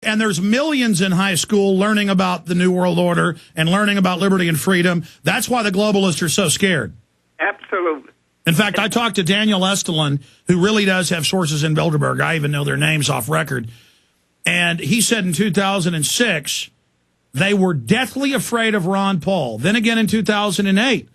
and there's millions in high school learning about the New World Order and learning about liberty and freedom. That's why the globalists are so scared. Absolutely. In fact, I talked to Daniel Estelin, who really does have sources in Bilderberg. I even know their names off record. And he said in 2006, they were deathly afraid of Ron Paul. Then again in 2008.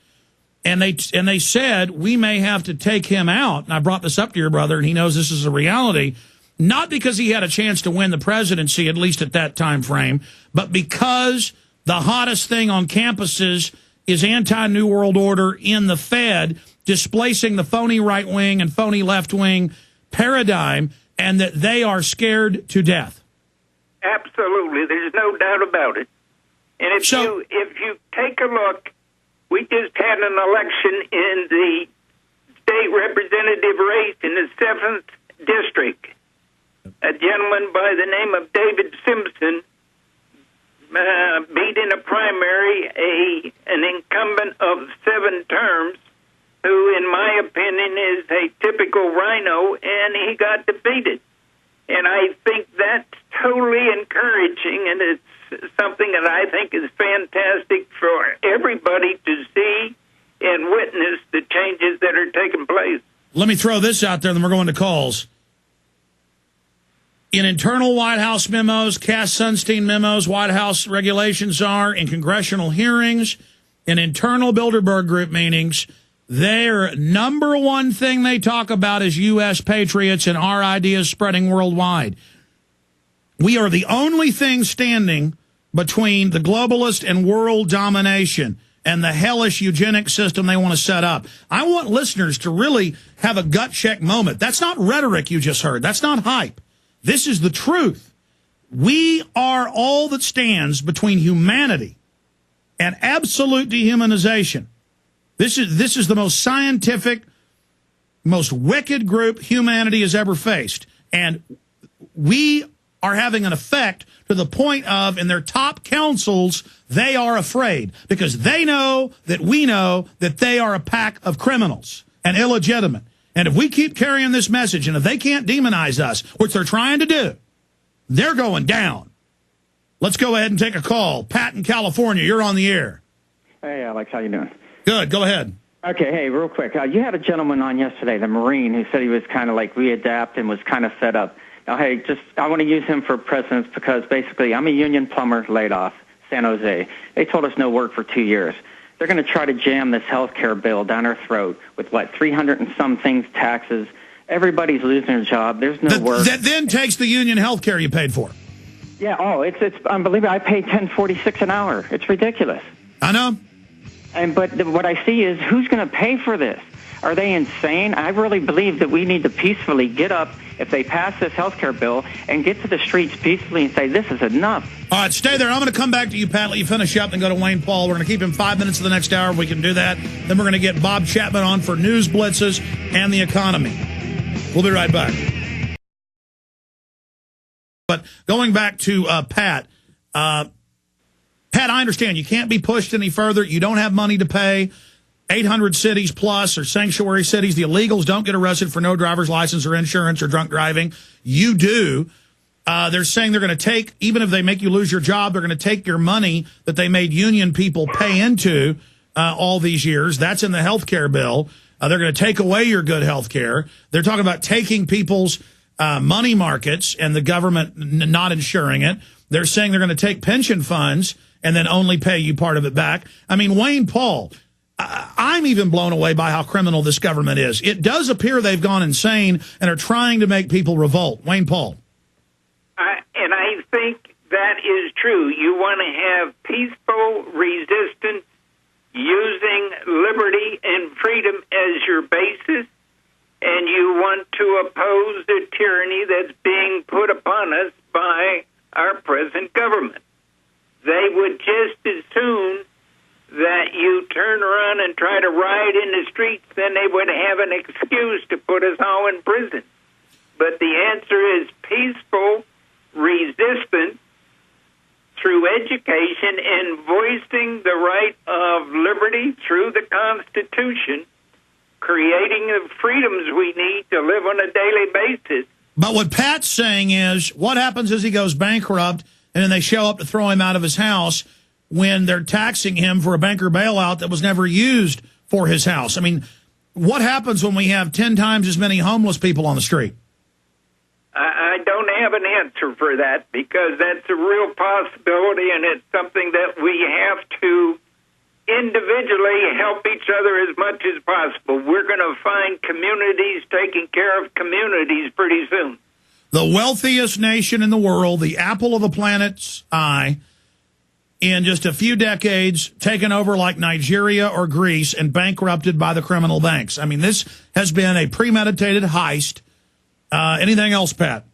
And they said, we may have to take him out. And I brought this up to your brother, and he knows this is a reality. Not because he had a chance to win the presidency, at least at that time frame, but because the hottest thing on campuses is anti-New World Order in the Fed, displacing the phony right-wing and phony left-wing paradigm, and that they are scared to death. Absolutely. There's no doubt about it. And if you take a look, we just had an election in the state representative race in the 7th district. A gentleman by the name of David Simpson beat in a primary an incumbent of 7 terms, who, in my opinion, is a typical rhino, and he got defeated. And I think that's totally encouraging, and it's something that I think is fantastic for everybody to see and witness the changes that are taking place. Let me throw this out there, then we're going to calls. In internal White House memos, Cass Sunstein memos, White House regulations are, in congressional hearings, in internal Bilderberg group meetings, their number one thing they talk about is U.S. patriots and our ideas spreading worldwide. We are the only thing standing between the globalist and world domination and the hellish eugenic system they want to set up. I want listeners to really have a gut check moment. That's not rhetoric you just heard. That's not hype. This is the truth. We are all that stands between humanity and absolute dehumanization. This is the most scientific, most wicked group humanity has ever faced. And we are having an effect to the point of, in their top councils, they are afraid because they know that we know that they are a pack of criminals and illegitimate. And if we keep carrying this message, and if they can't demonize us, which they're trying to do, they're going down. Let's go ahead and take a call. Pat in California, you're on the air. Hey, Alex, how you doing? Good, go ahead. Okay, hey, real quick. You had a gentleman on yesterday, the Marine, who said he was kind of like readapt and was kind of fed up. Now, hey, I want to use him for precedence because basically I'm a union plumber laid off, San Jose. They told us no work for 2 years. They're going to try to jam this health care bill down our throat with, 300 and some things, taxes. Everybody's losing their job. There's no work. That then takes the union health care you paid for. Yeah, it's unbelievable. I pay $10.46 an hour. It's ridiculous. I know. But what I see is, who's going to pay for this? Are they insane? I really believe that we need to peacefully get up, if they pass this health care bill, and get to the streets peacefully and say, this is enough. All right, stay there. I'm going to come back to you, Pat, let you finish up and go to Wayne Paul. We're going to keep him 5 minutes of the next hour if we can do that. Then we're going to get Bob Chapman on for news blitzes and the economy. We'll be right back. But going back to Pat, Pat, I understand you can't be pushed any further. You don't have money to pay. 800 cities plus or sanctuary cities. The illegals don't get arrested for no driver's license or insurance or drunk driving. You do. They're saying they're going to take, even if they make you lose your job, they're going to take your money that they made union people pay into all these years. That's in the health care bill. They're going to take away your good health care. They're talking about taking people's money markets and the government not insuring it. They're saying they're going to take pension funds and then only pay you part of it back. I mean, Wayne Paul, I'm even blown away by how criminal this government is. It does appear they've gone insane and are trying to make people revolt. Wayne Paul. And I think that is true. You want to have peaceful resistance using liberty and freedom as your basis, and you want to oppose the tyranny that's being put upon us by our present government. They would just as soon that you turn around and try to riot in the streets, then they would have an excuse to put us all in prison. But the answer is peaceful resistance through education and voicing the right of liberty through the Constitution, creating the freedoms we need to live on a daily basis. But what Pat's saying is, what happens is he goes bankrupt, and then they show up to throw him out of his house when they're taxing him for a banker bailout that was never used for his house. I mean, what happens when we have 10 times as many homeless people on the street? I don't have an answer for that, because that's a real possibility, and it's something that we have to individually help each other as much as possible. We're going to find communities taking care of communities pretty soon. The wealthiest nation in the world, the apple of the planet's eye, in just a few decades, taken over like Nigeria or Greece and bankrupted by the criminal banks. I mean, this has been a premeditated heist. Anything else, Pat?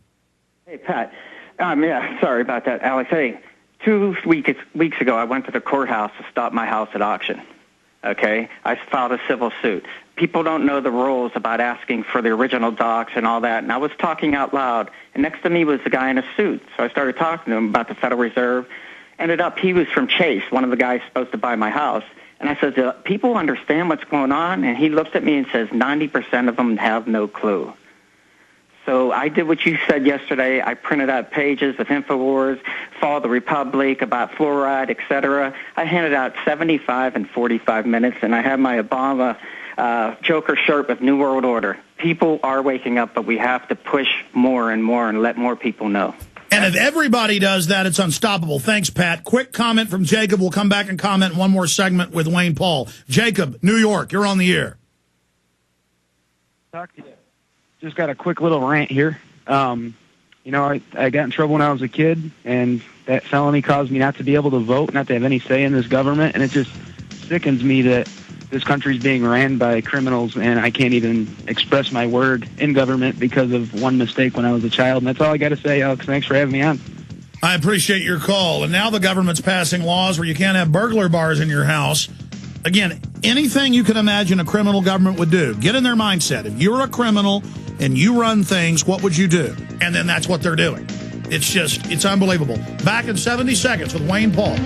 Hey, Pat. Yeah, sorry about that, Alex. Hey, 2 weeks ago, I went to the courthouse to stop my house at auction. Okay? I filed a civil suit. People don't know the rules about asking for the original docs and all that, and I was talking out loud, and next to me was the guy in a suit. So I started talking to him about the Federal Reserve. Ended up, he was from Chase, one of the guys supposed to buy my house. And I said, do people understand what's going on? And he looks at me and says, 90% of them have no clue. So I did what you said yesterday. I printed out pages of InfoWars, Fall the Republic, about fluoride, etc. I handed out 75 in 45 minutes, and I have my Obama Joker shirt with New World Order. People are waking up, but we have to push more and more and let more people know. And if everybody does that, it's unstoppable. Thanks, Pat. Quick comment from Jacob. We'll come back and comment one more segment with Wayne Paul. Jacob, New York, you're on the air. Talk to you. Just got a quick little rant here. You know, I got in trouble when I was a kid, and that felony caused me not to be able to vote, not to have any say in this government, and it just sickens me that this country's being ran by criminals, and I can't even express my word in government because of one mistake when I was a child. And that's all I got to say, Alex. Thanks for having me on. I appreciate your call. And now the government's passing laws where you can't have burglar bars in your house. Again, anything you can imagine a criminal government would do. Get in their mindset. If you're a criminal and you run things, what would you do? And then that's what they're doing. It's unbelievable. Back in 70 seconds with Wayne Paul.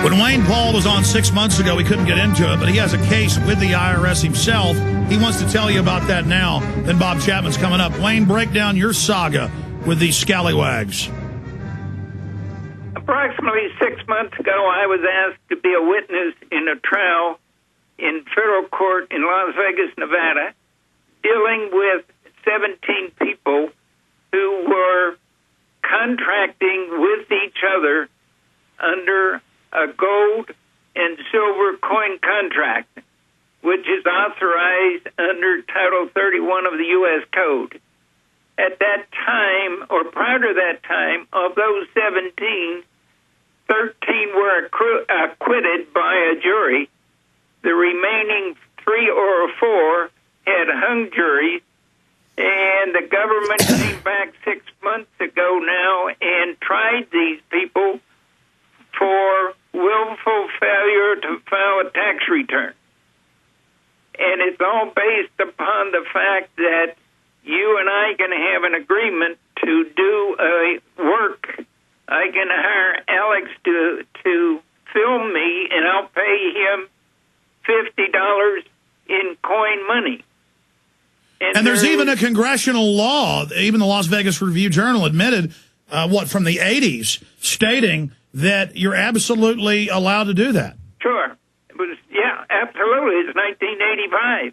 When Wayne Paul was on 6 months ago, we couldn't get into it, but he has a case with the IRS himself. He wants to tell you about that now. Then Bob Chapman's coming up. Wayne, break down your saga with these scallywags. Approximately 6 months ago, I was asked to be a witness in a trial in federal court in Las Vegas, Nevada, dealing with 17 people who were contracting with each other under a gold and silver coin contract, which is authorized under Title 31 of the U.S. Code. At that time, or prior to that time, of those 17, 13 were acquitted by a jury. The remaining 3 or 4 had hung juries, and the government came back 6 months ago now and tried these people for willful failure to file a tax return. And it's all based upon the fact that you and I can have an agreement to do a work. I can hire Alex to film me, and I'll pay him $50 in coin money. And there's even a congressional law, even the Las Vegas Review-Journal admitted, from the 80s, stating that you're absolutely allowed to do that. Sure. It was, yeah, absolutely. It's 1985.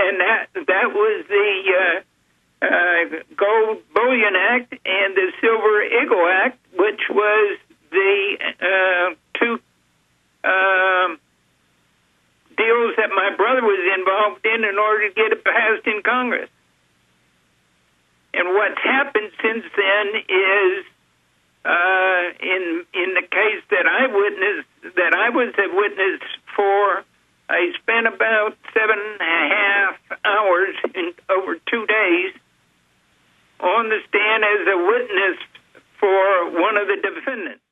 And that was the Gold Bullion Act and the Silver Eagle Act, which was the two deals that my brother was involved in order to get it passed in Congress. And what's happened since then is, in the case that I was a witness for, I spent about 7.5 hours over 2 days on the stand as a witness for one of the defendants.